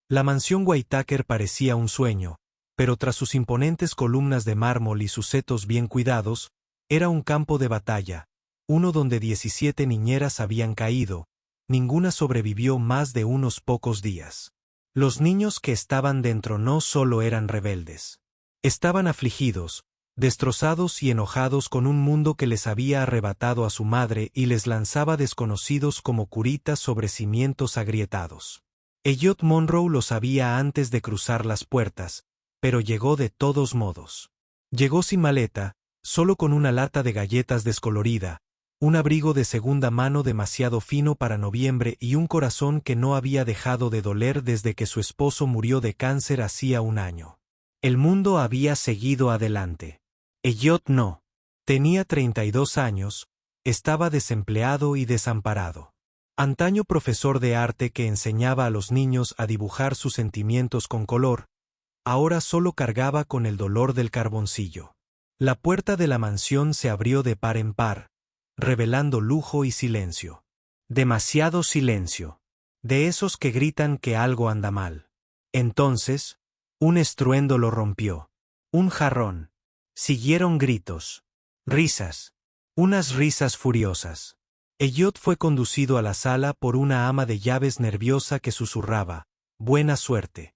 La mansión Whitaker parecía un sueño, pero tras sus imponentes columnas de mármol y sus setos bien cuidados, era un campo de batalla, uno donde 17 niñeras habían caído, ninguna sobrevivió más de unos pocos días. Los niños que estaban dentro no solo eran rebeldes. Estaban afligidos, destrozados y enojados con un mundo que les había arrebatado a su madre y les lanzaba desconocidos como curitas sobre cimientos agrietados. Elliot Monroe lo sabía antes de cruzar las puertas, pero llegó de todos modos. Llegó sin maleta, solo con una lata de galletas descolorida, un abrigo de segunda mano demasiado fino para noviembre y un corazón que no había dejado de doler desde que su esposo murió de cáncer hacía un año. El mundo había seguido adelante. Elliot no. Tenía 32 años, estaba desempleado y desamparado. Antaño profesor de arte que enseñaba a los niños a dibujar sus sentimientos con color, ahora solo cargaba con el dolor del carboncillo. La puerta de la mansión se abrió de par en par, revelando lujo y silencio. Demasiado silencio. De esos que gritan que algo anda mal. Entonces, un estruendo lo rompió. Un jarrón. Siguieron gritos. Risas. Unas risas furiosas. Elliot fue conducido a la sala por una ama de llaves nerviosa que susurraba, «Buena suerte».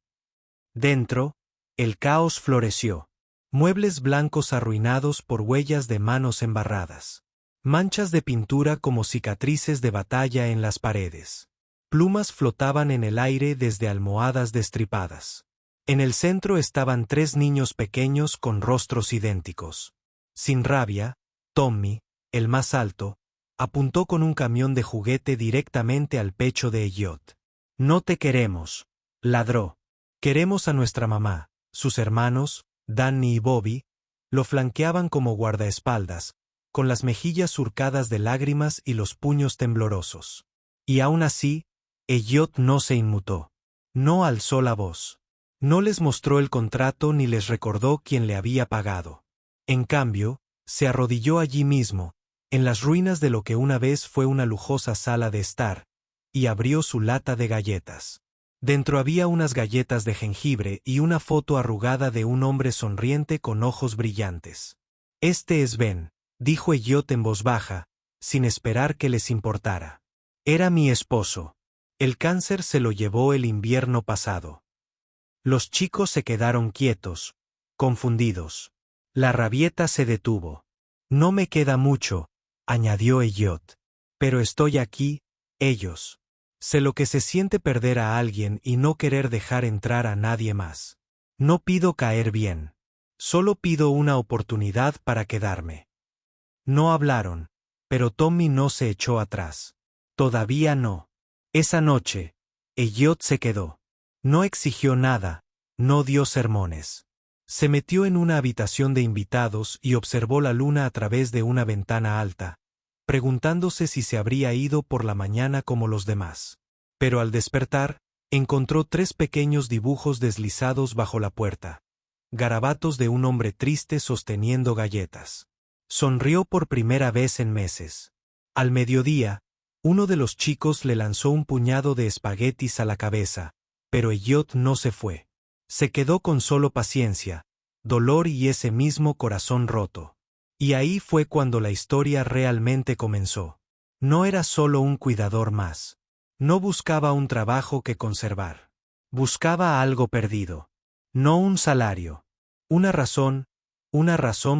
Dentro, el caos floreció. Muebles blancos arruinados por huellas de manos embarradas. Manchas de pintura como cicatrices de batalla en las paredes. Plumas flotaban en el aire desde almohadas destripadas. En el centro estaban 3 niños pequeños con rostros idénticos. Sin rabia, Tommy, el más alto, apuntó con un camión de juguete directamente al pecho de Elliot. «No te queremos», ladró. «Queremos a nuestra mamá». Sus hermanos, Danny y Bobby, lo flanqueaban como guardaespaldas, con las mejillas surcadas de lágrimas y los puños temblorosos. Y aún así, Elliot no se inmutó. No alzó la voz. No les mostró el contrato ni les recordó quién le había pagado. En cambio, se arrodilló allí mismo, en las ruinas de lo que una vez fue una lujosa sala de estar, y abrió su lata de galletas. Dentro había unas galletas de jengibre y una foto arrugada de un hombre sonriente con ojos brillantes. «Este es Ben», dijo Elliot en voz baja, sin esperar que les importara. «Era mi esposo. El cáncer se lo llevó el invierno pasado». Los chicos se quedaron quietos, confundidos. La rabieta se detuvo. «No me queda mucho», añadió Elliot. «Pero estoy aquí, ellos. Sé lo que se siente perder a alguien y no querer dejar entrar a nadie más. No pido caer bien. Solo pido una oportunidad para quedarme». No hablaron, pero Tommy no se echó atrás. Todavía no. Esa noche, Elliot se quedó. No exigió nada, no dio sermones. Se metió en una habitación de invitados y observó la luna a través de una ventana alta, preguntándose si se habría ido por la mañana como los demás. Pero al despertar, encontró 3 pequeños dibujos deslizados bajo la puerta. Garabatos de un hombre triste sosteniendo galletas. Sonrió por primera vez en meses. Al mediodía, uno de los chicos le lanzó un puñado de espaguetis a la cabeza, pero Elliot no se fue. Se quedó con solo paciencia, dolor y ese mismo corazón roto. Y ahí fue cuando la historia realmente comenzó. No era solo un cuidador más. No buscaba un trabajo que conservar. Buscaba algo perdido. No un salario. Una razón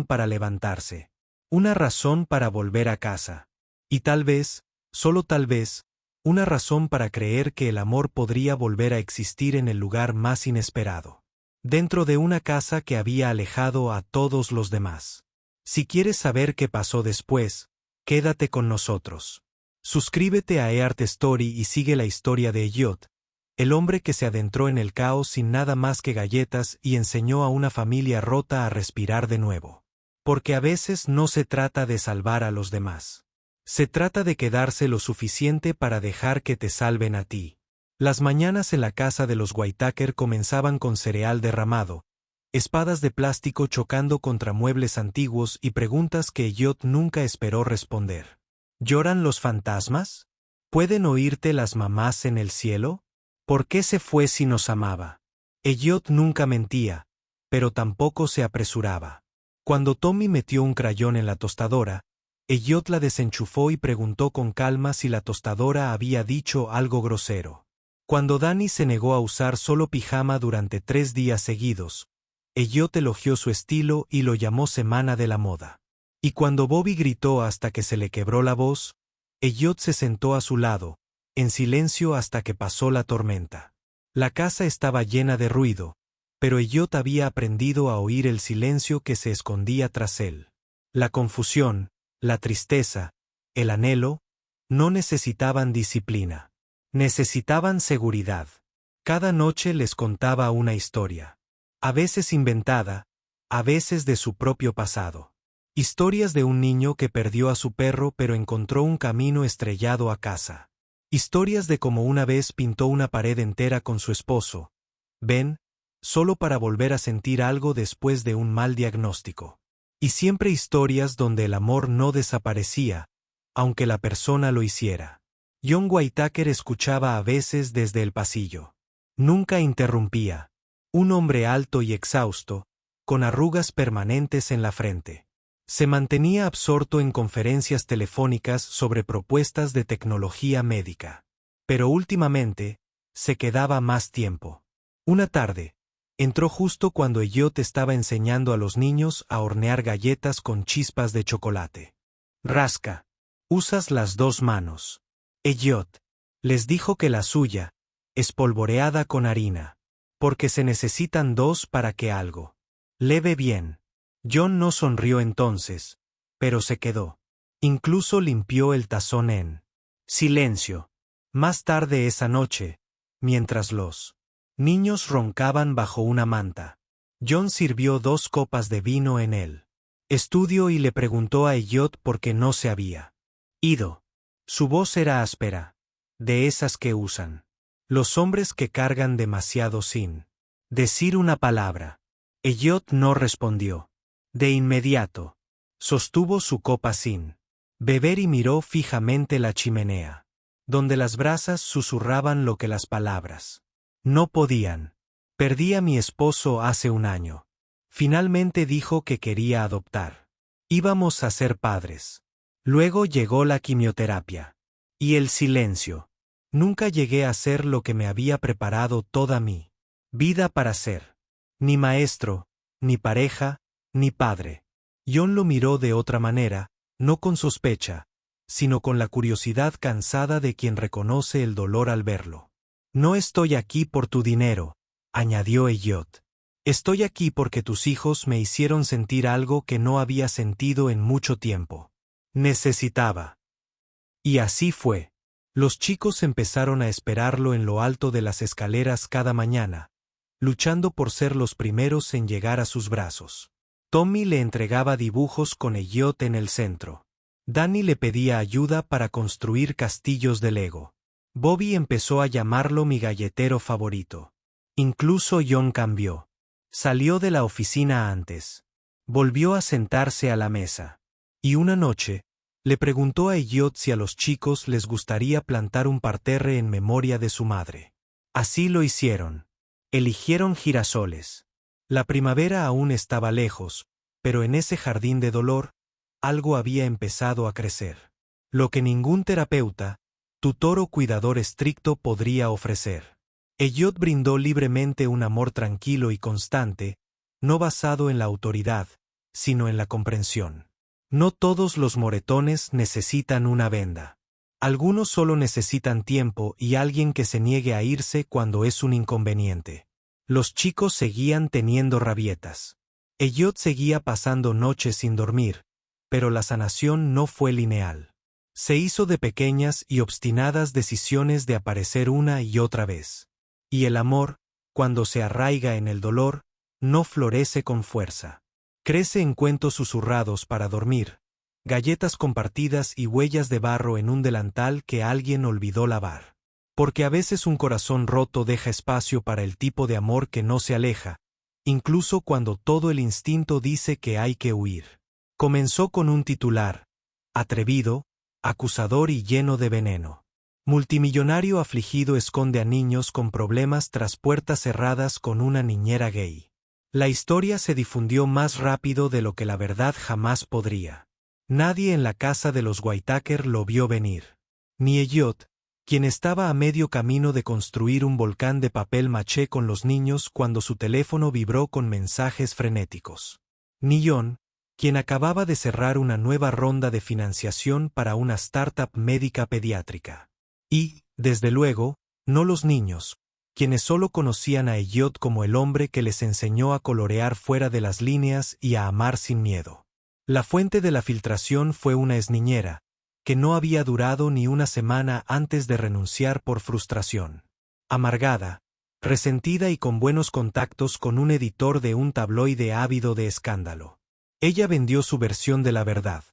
para levantarse. Una razón para volver a casa. Y tal vez, solo tal vez, una razón para creer que el amor podría volver a existir en el lugar más inesperado. Dentro de una casa que había alejado a todos los demás. Si quieres saber qué pasó después, quédate con nosotros. Suscríbete a eArt Story y sigue la historia de Elliot, el hombre que se adentró en el caos sin nada más que galletas y enseñó a una familia rota a respirar de nuevo. Porque a veces no se trata de salvar a los demás. Se trata de quedarse lo suficiente para dejar que te salven a ti. Las mañanas en la casa de los Whitaker comenzaban con cereal derramado, espadas de plástico chocando contra muebles antiguos y preguntas que Elliot nunca esperó responder. ¿Lloran los fantasmas? ¿Pueden oírte las mamás en el cielo? ¿Por qué se fue si nos amaba? Elliot nunca mentía, pero tampoco se apresuraba. Cuando Tommy metió un crayón en la tostadora, Elliot la desenchufó y preguntó con calma si la tostadora había dicho algo grosero. Cuando Danny se negó a usar solo pijama durante 3 días seguidos, Elliot elogió su estilo y lo llamó Semana de la Moda. Y cuando Bobby gritó hasta que se le quebró la voz, Elliot se sentó a su lado, en silencio hasta que pasó la tormenta. La casa estaba llena de ruido, pero Elliot había aprendido a oír el silencio que se escondía tras él. La confusión, la tristeza, el anhelo, no necesitaban disciplina. Necesitaban seguridad. Cada noche les contaba una historia. A veces inventada, a veces de su propio pasado. Historias de un niño que perdió a su perro pero encontró un camino estrellado a casa. Historias de cómo una vez pintó una pared entera con su esposo, Ben, solo para volver a sentir algo después de un mal diagnóstico. Y siempre historias donde el amor no desaparecía, aunque la persona lo hiciera. John Whitaker escuchaba a veces desde el pasillo. Nunca interrumpía. Un hombre alto y exhausto, con arrugas permanentes en la frente. Se mantenía absorto en conferencias telefónicas sobre propuestas de tecnología médica. Pero últimamente, se quedaba más tiempo. Una tarde, entró justo cuando Elliot estaba enseñando a los niños a hornear galletas con chispas de chocolate. Rasca. Usas las 2 manos. Elliot les dijo que la suya, espolvoreada con harina. Porque se necesitan 2 para que algo leve bien. John no sonrió entonces, pero se quedó. Incluso limpió el tazón en silencio. Más tarde esa noche, mientras los niños roncaban bajo una manta, John sirvió 2 copas de vino en el estudio y le preguntó a Elliot por qué no se había ido. Su voz era áspera, de esas que usan los hombres que cargan demasiado sin decir una palabra. Elliot no respondió. De inmediato, sostuvo su copa sin beber y miró fijamente la chimenea, donde las brasas susurraban lo que las palabras no podían. Perdí a mi esposo hace 1 año. Finalmente dijo que quería adoptar. Íbamos a ser padres. Luego llegó la quimioterapia. Y el silencio. Nunca llegué a ser lo que me había preparado toda mi vida para ser. Ni maestro, ni pareja, ni padre. John lo miró de otra manera, no con sospecha, sino con la curiosidad cansada de quien reconoce el dolor al verlo. No estoy aquí por tu dinero, añadió Elliot. Estoy aquí porque tus hijos me hicieron sentir algo que no había sentido en mucho tiempo. Necesitaba. Y así fue. Los chicos empezaron a esperarlo en lo alto de las escaleras cada mañana, luchando por ser los primeros en llegar a sus brazos. Tommy le entregaba dibujos con Elliot en el centro. Danny le pedía ayuda para construir castillos de Lego. Bobby empezó a llamarlo mi galletero favorito. Incluso John cambió. Salió de la oficina antes. Volvió a sentarse a la mesa. Y una noche, le preguntó a Elliot si a los chicos les gustaría plantar un parterre en memoria de su madre. Así lo hicieron. Eligieron girasoles. La primavera aún estaba lejos, pero en ese jardín de dolor, algo había empezado a crecer. Lo que ningún terapeuta, tutor o cuidador estricto podría ofrecer. Elliot brindó libremente un amor tranquilo y constante, no basado en la autoridad, sino en la comprensión. No todos los moretones necesitan una venda. Algunos solo necesitan tiempo y alguien que se niegue a irse cuando es un inconveniente. Los chicos seguían teniendo rabietas. Elliot seguía pasando noches sin dormir, pero la sanación no fue lineal. Se hizo de pequeñas y obstinadas decisiones de aparecer una y otra vez. Y el amor, cuando se arraiga en el dolor, no florece con fuerza. Crece en cuentos susurrados para dormir, galletas compartidas y huellas de barro en un delantal que alguien olvidó lavar. Porque a veces un corazón roto deja espacio para el tipo de amor que no se aleja, incluso cuando todo el instinto dice que hay que huir. Comenzó con un titular, atrevido, acusador y lleno de veneno. Multimillonario afligido esconde a niños con problemas tras puertas cerradas con una niñera gay. La historia se difundió más rápido de lo que la verdad jamás podría. Nadie en la casa de los Whittaker lo vio venir. Ni Elliot, quien estaba a medio camino de construir un volcán de papel maché con los niños cuando su teléfono vibró con mensajes frenéticos. Ni John, quien acababa de cerrar una nueva ronda de financiación para una startup médica pediátrica. Y, desde luego, no los niños, quienes solo conocían a Elliot como el hombre que les enseñó a colorear fuera de las líneas y a amar sin miedo. La fuente de la filtración fue una exniñera, que no había durado ni una semana antes de renunciar por frustración. Amargada, resentida y con buenos contactos con un editor de un tabloide ávido de escándalo. Ella vendió su versión de la verdad.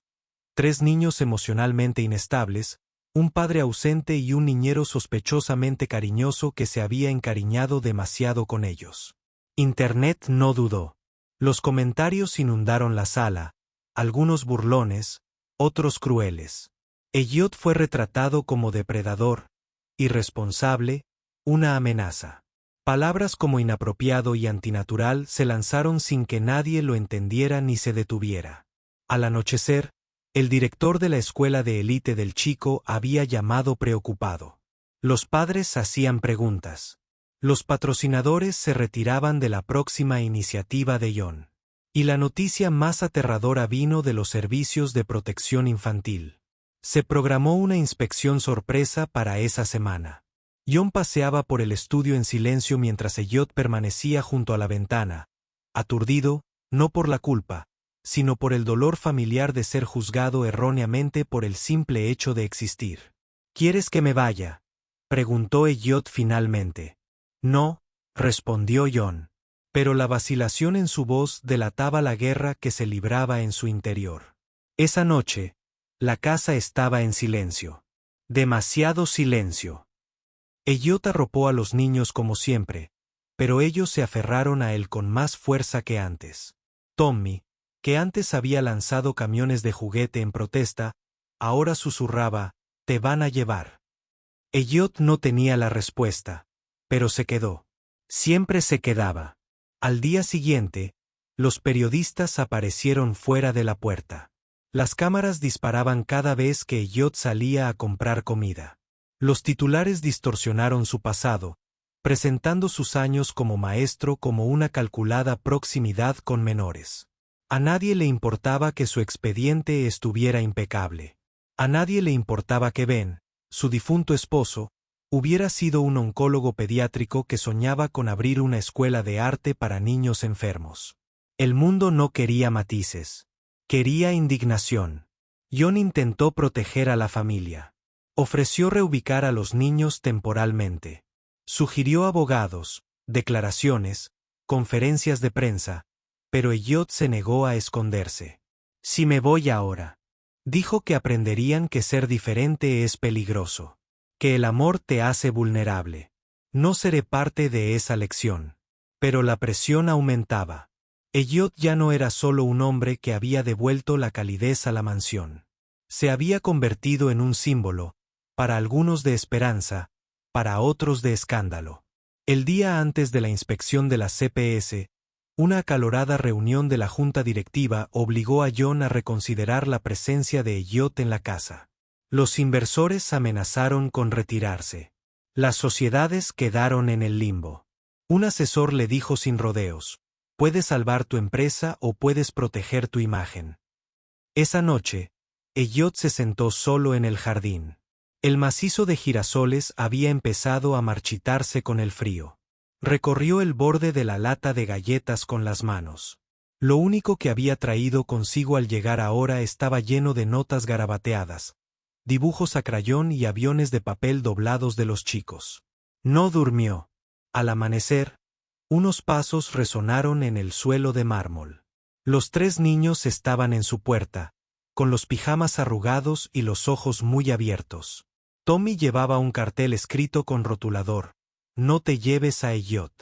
3 niños emocionalmente inestables, un padre ausente y un niñero sospechosamente cariñoso que se había encariñado demasiado con ellos. Internet no dudó. Los comentarios inundaron la sala, algunos burlones, otros crueles. Elliot fue retratado como depredador, irresponsable, una amenaza. Palabras como inapropiado y antinatural se lanzaron sin que nadie lo entendiera ni se detuviera. Al anochecer, el director de la escuela de élite del chico había llamado preocupado. Los padres hacían preguntas. Los patrocinadores se retiraban de la próxima iniciativa de John. Y la noticia más aterradora vino de los servicios de protección infantil. Se programó una inspección sorpresa para esa semana. John paseaba por el estudio en silencio mientras Elliot permanecía junto a la ventana, aturdido, no por la culpa, sino por el dolor familiar de ser juzgado erróneamente por el simple hecho de existir. ¿Quieres que me vaya?, preguntó Elliot finalmente. No, respondió John. Pero la vacilación en su voz delataba la guerra que se libraba en su interior. Esa noche, la casa estaba en silencio. Demasiado silencio. Elliot arropó a los niños como siempre, pero ellos se aferraron a él con más fuerza que antes. Tommy, que antes había lanzado camiones de juguete en protesta, ahora susurraba, «Te van a llevar». Elliot no tenía la respuesta, pero se quedó. Siempre se quedaba. Al día siguiente, los periodistas aparecieron fuera de la puerta. Las cámaras disparaban cada vez que Elliot salía a comprar comida. Los titulares distorsionaron su pasado, presentando sus años como maestro como una calculada proximidad con menores. A nadie le importaba que su expediente estuviera impecable. A nadie le importaba que Ben, su difunto esposo, hubiera sido un oncólogo pediátrico que soñaba con abrir una escuela de arte para niños enfermos. El mundo no quería matices. Quería indignación. John intentó proteger a la familia. Ofreció reubicar a los niños temporalmente. Sugirió abogados, declaraciones, conferencias de prensa, pero Elliot se negó a esconderse. «Si me voy ahora», dijo, que aprenderían que ser diferente es peligroso. Que el amor te hace vulnerable. No seré parte de esa lección. Pero la presión aumentaba. Elliot ya no era solo un hombre que había devuelto la calidez a la mansión. Se había convertido en un símbolo, para algunos de esperanza, para otros de escándalo. El día antes de la inspección de la CPS, una acalorada reunión de la junta directiva obligó a John a reconsiderar la presencia de Elliot en la casa. Los inversores amenazaron con retirarse. Las sociedades quedaron en el limbo. Un asesor le dijo sin rodeos, «Puedes salvar tu empresa o puedes proteger tu imagen». Esa noche, Elliot se sentó solo en el jardín. El macizo de girasoles había empezado a marchitarse con el frío. Recorrió el borde de la lata de galletas con las manos. Lo único que había traído consigo al llegar ahora estaba lleno de notas garabateadas, dibujos a crayón y aviones de papel doblados de los chicos. No durmió. Al amanecer, unos pasos resonaron en el suelo de mármol. Los 3 niños estaban en su puerta, con los pijamas arrugados y los ojos muy abiertos. Tommy llevaba un cartel escrito con rotulador, «No te lleves a Elliot».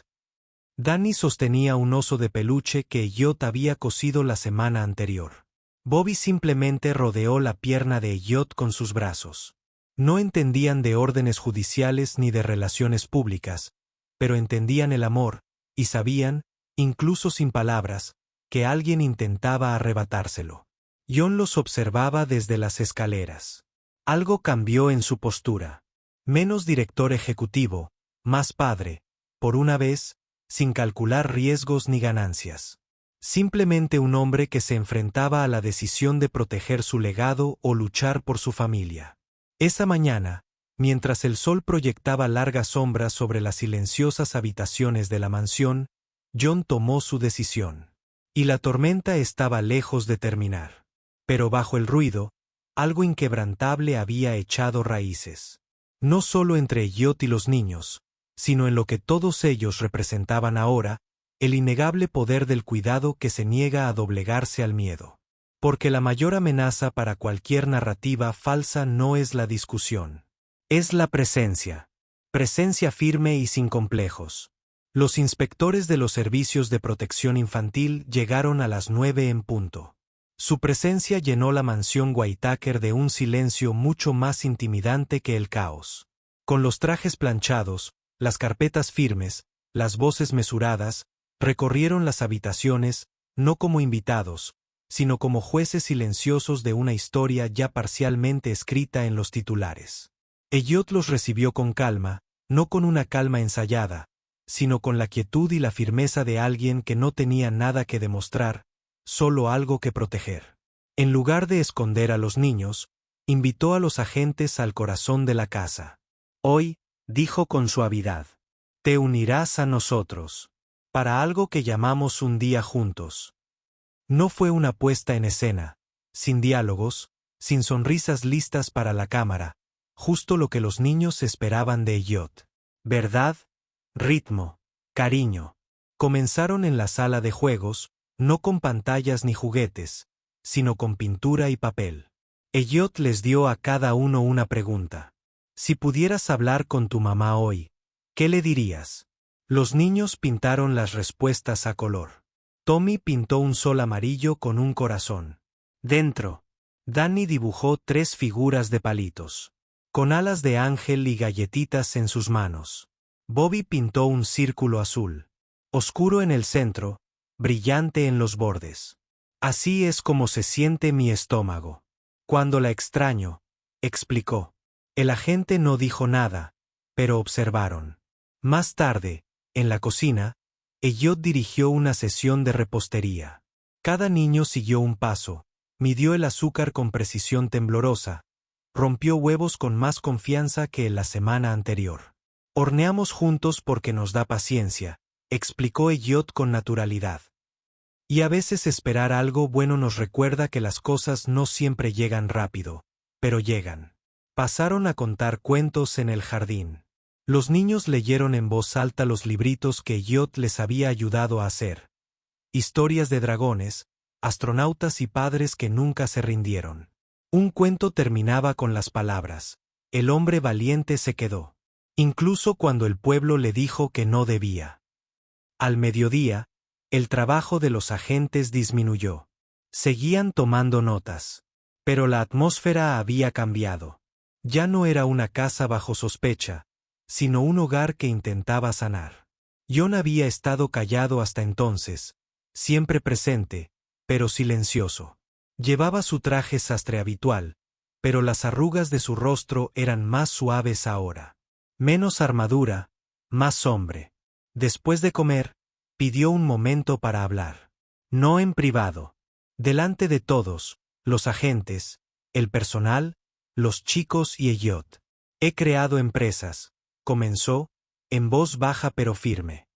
Danny sostenía un oso de peluche que Elliot había cosido la semana anterior. Bobby simplemente rodeó la pierna de Elliot con sus brazos. No entendían de órdenes judiciales ni de relaciones públicas, pero entendían el amor, y sabían, incluso sin palabras, que alguien intentaba arrebatárselo. John los observaba desde las escaleras. Algo cambió en su postura. Menos director ejecutivo, más padre, por una vez, sin calcular riesgos ni ganancias. Simplemente un hombre que se enfrentaba a la decisión de proteger su legado o luchar por su familia. Esa mañana, mientras el sol proyectaba largas sombras sobre las silenciosas habitaciones de la mansión, John tomó su decisión. Y la tormenta estaba lejos de terminar. Pero bajo el ruido, algo inquebrantable había echado raíces. No solo entre Elliot y los niños, sino en lo que todos ellos representaban ahora, el innegable poder del cuidado que se niega a doblegarse al miedo. Porque la mayor amenaza para cualquier narrativa falsa no es la discusión. Es la presencia. Presencia firme y sin complejos. Los inspectores de los servicios de protección infantil llegaron a las 9 en punto. Su presencia llenó la mansión Whitaker de un silencio mucho más intimidante que el caos. Con los trajes planchados, las carpetas firmes, las voces mesuradas, recorrieron las habitaciones, no como invitados, sino como jueces silenciosos de una historia ya parcialmente escrita en los titulares. Elliot los recibió con calma, no con una calma ensayada, sino con la quietud y la firmeza de alguien que no tenía nada que demostrar, solo algo que proteger. En lugar de esconder a los niños, invitó a los agentes al corazón de la casa. Hoy, dijo con suavidad, te unirás a nosotros, para algo que llamamos un día juntos. No fue una puesta en escena, sin diálogos, sin sonrisas listas para la cámara, justo lo que los niños esperaban de Elliot. Verdad, ritmo, cariño. Comenzaron en la sala de juegos, no con pantallas ni juguetes, sino con pintura y papel. Elliot les dio a cada uno una pregunta. Si pudieras hablar con tu mamá hoy, ¿qué le dirías? Los niños pintaron las respuestas a color. Tommy pintó un sol amarillo con un corazón. Dentro. Danny dibujó 3 figuras de palitos, con alas de ángel y galletitas en sus manos. Bobby pintó un círculo azul, oscuro en el centro, brillante en los bordes. Así es como se siente mi estómago. Cuando la extraño, explicó. El agente no dijo nada, pero observaron. Más tarde, en la cocina, Elliot dirigió una sesión de repostería. Cada niño siguió un paso, midió el azúcar con precisión temblorosa, rompió huevos con más confianza que en la semana anterior. Horneamos juntos porque nos da paciencia, explicó Elliot con naturalidad. Y a veces esperar algo bueno nos recuerda que las cosas no siempre llegan rápido, pero llegan. Pasaron a contar cuentos en el jardín. Los niños leyeron en voz alta los libritos que Elliot les había ayudado a hacer. Historias de dragones, astronautas y padres que nunca se rindieron. Un cuento terminaba con las palabras, el hombre valiente se quedó. Incluso cuando el pueblo le dijo que no debía. Al mediodía, el trabajo de los agentes disminuyó. Seguían tomando notas. Pero la atmósfera había cambiado. Ya no era una casa bajo sospecha, sino un hogar que intentaba sanar. John había estado callado hasta entonces, siempre presente, pero silencioso. Llevaba su traje sastre habitual, pero las arrugas de su rostro eran más suaves ahora. Menos armadura, más hombre. Después de comer, pidió un momento para hablar. No en privado. Delante de todos, los agentes, el personal, los chicos y Elliot. He creado empresas. Comenzó, en voz baja pero firme.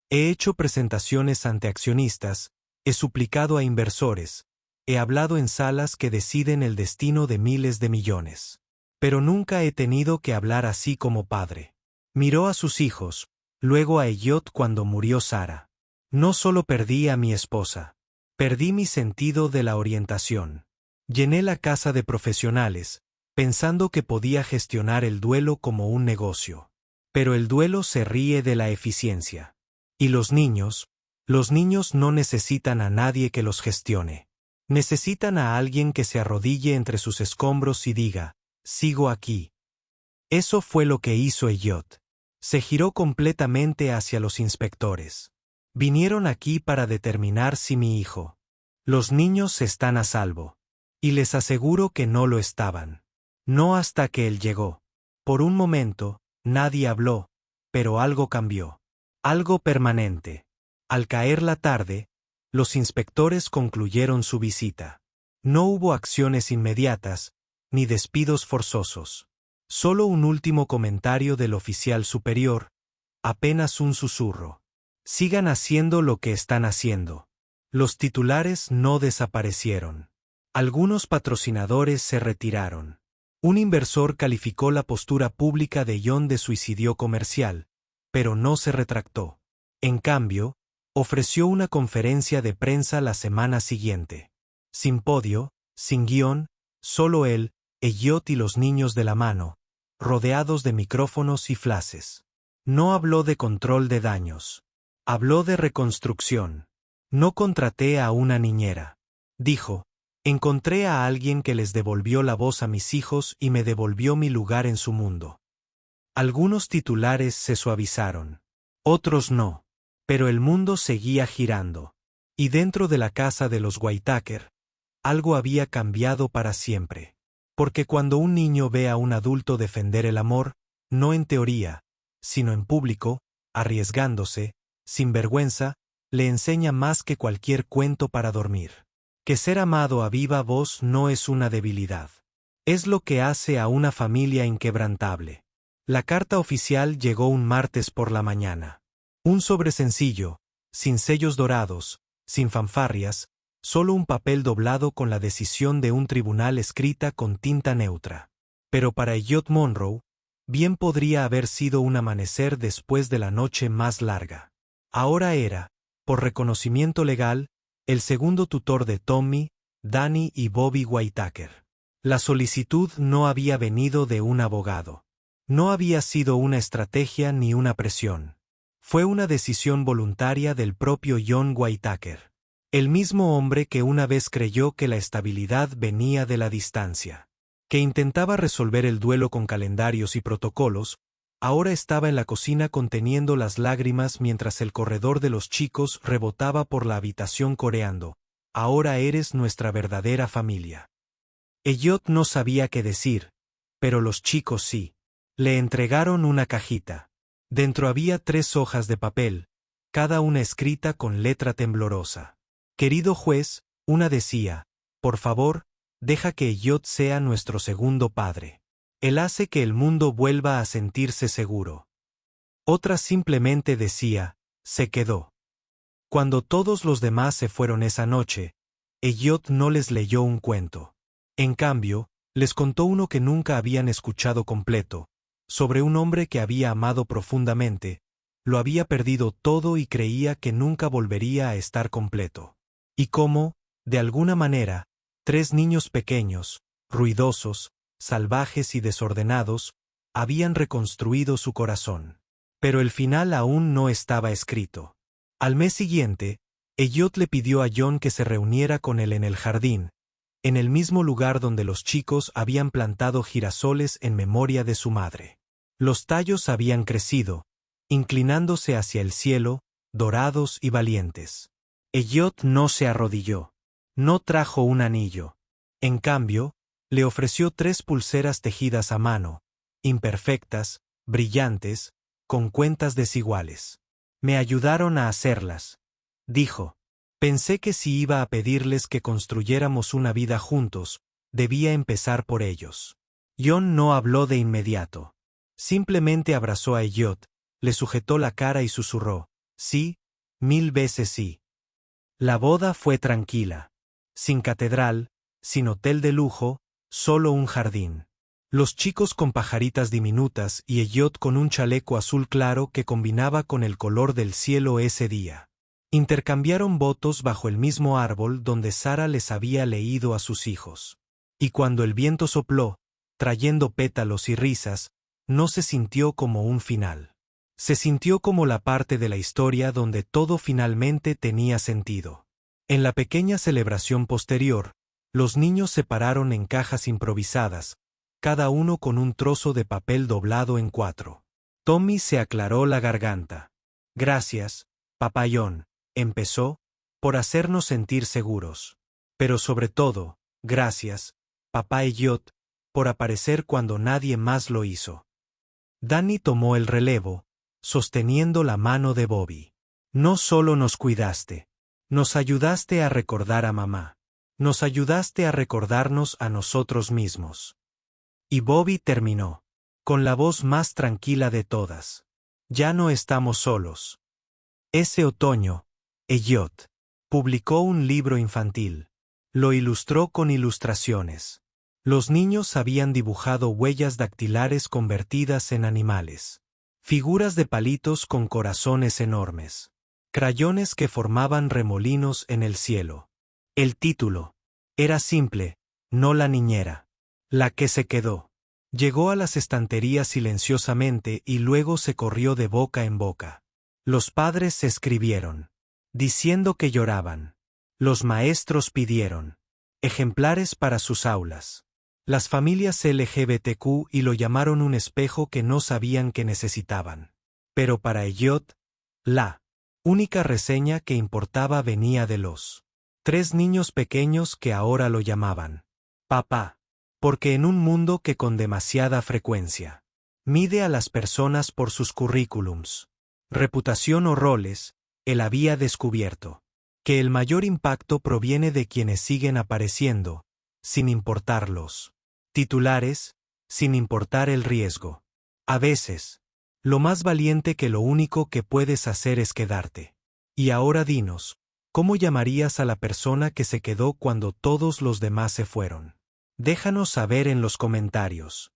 He hecho presentaciones ante accionistas, he suplicado a inversores, he hablado en salas que deciden el destino de miles de millones. Pero nunca he tenido que hablar así como padre. Miró a sus hijos, luego a Elliot cuando murió Sarah. No solo perdí a mi esposa, perdí mi sentido de la orientación. Llené la casa de profesionales, pensando que podía gestionar el duelo como un negocio. Pero el duelo se ríe de la eficiencia. Y los niños no necesitan a nadie que los gestione. Necesitan a alguien que se arrodille entre sus escombros y diga, sigo aquí, Eso fue lo que hizo Elliot. Se giró completamente hacia los inspectores. Vinieron aquí para determinar si mi hijo. Los niños están a salvo. Y les aseguro que no lo estaban. No hasta que él llegó. Por un momento, nadie habló, pero algo cambió. Algo permanente. Al caer la tarde, los inspectores concluyeron su visita. No hubo acciones inmediatas, ni despidos forzosos. Solo un último comentario del oficial superior, apenas un susurro. Sigan haciendo lo que están haciendo. Los titulares no desaparecieron. Algunos patrocinadores se retiraron. Un inversor calificó la postura pública de John de suicidio comercial, pero no se retractó. En cambio, ofreció una conferencia de prensa la semana siguiente. Sin podio, sin guión, solo él, Elliot y los niños de la mano, rodeados de micrófonos y flashes. No habló de control de daños. Habló de reconstrucción. No contraté a una niñera. Dijo, encontré a alguien que les devolvió la voz a mis hijos y me devolvió mi lugar en su mundo. Algunos titulares se suavizaron. Otros no. Pero el mundo seguía girando. Y dentro de la casa de los Whitaker, algo había cambiado para siempre. Porque cuando un niño ve a un adulto defender el amor, no en teoría, sino en público, arriesgándose, sin vergüenza, le enseña más que cualquier cuento para dormir. Que ser amado a viva voz no es una debilidad. Es lo que hace a una familia inquebrantable. La carta oficial llegó un martes por la mañana. Un sobre sencillo, sin sellos dorados, sin fanfarrias, solo un papel doblado con la decisión de un tribunal escrita con tinta neutra. Pero para Elliot Monroe, bien podría haber sido un amanecer después de la noche más larga. Ahora era, por reconocimiento legal, el segundo tutor de Tommy, Danny y Bobby Whitaker. La solicitud no había venido de un abogado. No había sido una estrategia ni una presión. Fue una decisión voluntaria del propio John Whitaker. El mismo hombre que una vez creyó que la estabilidad venía de la distancia. Que intentaba resolver el duelo con calendarios y protocolos, ahora estaba en la cocina conteniendo las lágrimas mientras el corredor de los chicos rebotaba por la habitación coreando, ahora eres nuestra verdadera familia. Elliot no sabía qué decir, pero los chicos sí. Le entregaron una cajita. Dentro había 3 hojas de papel, cada una escrita con letra temblorosa. Querido juez, una decía, por favor, deja que Elliot sea nuestro segundo padre. Él hace que el mundo vuelva a sentirse seguro. Otra simplemente decía, se quedó. Cuando todos los demás se fueron esa noche, Elliot no les leyó un cuento. En cambio, les contó uno que nunca habían escuchado completo, sobre un hombre que había amado profundamente, lo había perdido todo y creía que nunca volvería a estar completo. Y cómo, de alguna manera, 3 niños pequeños, ruidosos, salvajes y desordenados, habían reconstruido su corazón. Pero el final aún no estaba escrito. Al mes siguiente, Elliot le pidió a John que se reuniera con él en el jardín, en el mismo lugar donde los chicos habían plantado girasoles en memoria de su madre. Los tallos habían crecido, inclinándose hacia el cielo, dorados y valientes. Elliot no se arrodilló. No trajo un anillo. En cambio, le ofreció 3 pulseras tejidas a mano, imperfectas, brillantes, con cuentas desiguales. Me ayudaron a hacerlas, dijo. Pensé que si iba a pedirles que construyéramos una vida juntos, debía empezar por ellos. John no habló de inmediato. Simplemente abrazó a Elliot, le sujetó la cara y susurró, sí, 1000 veces sí. La boda fue tranquila. Sin catedral, sin hotel de lujo, solo un jardín. Los chicos con pajaritas diminutas y Elliot con un chaleco azul claro que combinaba con el color del cielo ese día. Intercambiaron votos bajo el mismo árbol donde Sara les había leído a sus hijos. Y cuando el viento sopló, trayendo pétalos y risas, no se sintió como un final. Se sintió como la parte de la historia donde todo finalmente tenía sentido. En la pequeña celebración posterior, los niños se pararon en cajas improvisadas, cada uno con un trozo de papel doblado en 4. Tommy se aclaró la garganta. Gracias, Papá John, empezó, por hacernos sentir seguros. Pero sobre todo, gracias, Papá Elliot, por aparecer cuando nadie más lo hizo. Danny tomó el relevo, sosteniendo la mano de Bobby. No solo nos cuidaste, nos ayudaste a recordar a mamá. Nos ayudaste a recordarnos a nosotros mismos. Y Bobby terminó, con la voz más tranquila de todas. Ya no estamos solos. Ese otoño, Elliot publicó un libro infantil. Lo ilustró con ilustraciones. Los niños habían dibujado huellas dactilares convertidas en animales. Figuras de palitos con corazones enormes. Crayones que formaban remolinos en el cielo. El título. Era simple, no la niñera. La que se quedó. Llegó a las estanterías silenciosamente y luego se corrió de boca en boca. Los padres se escribieron, diciendo que lloraban. Los maestros pidieron ejemplares para sus aulas. Las familias LGBTQ y lo llamaron un espejo que no sabían que necesitaban. Pero para Elliot, la única reseña que importaba venía de los 3 niños pequeños que ahora lo llamaban papá. Porque en un mundo que con demasiada frecuencia mide a las personas por sus currículums, reputación o roles, él había descubierto que el mayor impacto proviene de quienes siguen apareciendo, sin importar los titulares, sin importar el riesgo. A veces, lo más valiente que lo único que puedes hacer es quedarte. Y ahora dinos, ¿cómo llamarías a la persona que se quedó cuando todos los demás se fueron? Déjanos saber en los comentarios.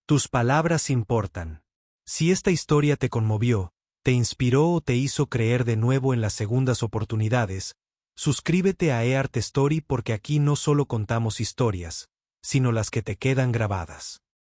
Tus palabras importan. Si esta historia te conmovió, te inspiró o te hizo creer de nuevo en las segundas oportunidades, suscríbete a eArt Story porque aquí no solo contamos historias, sino las que te quedan grabadas.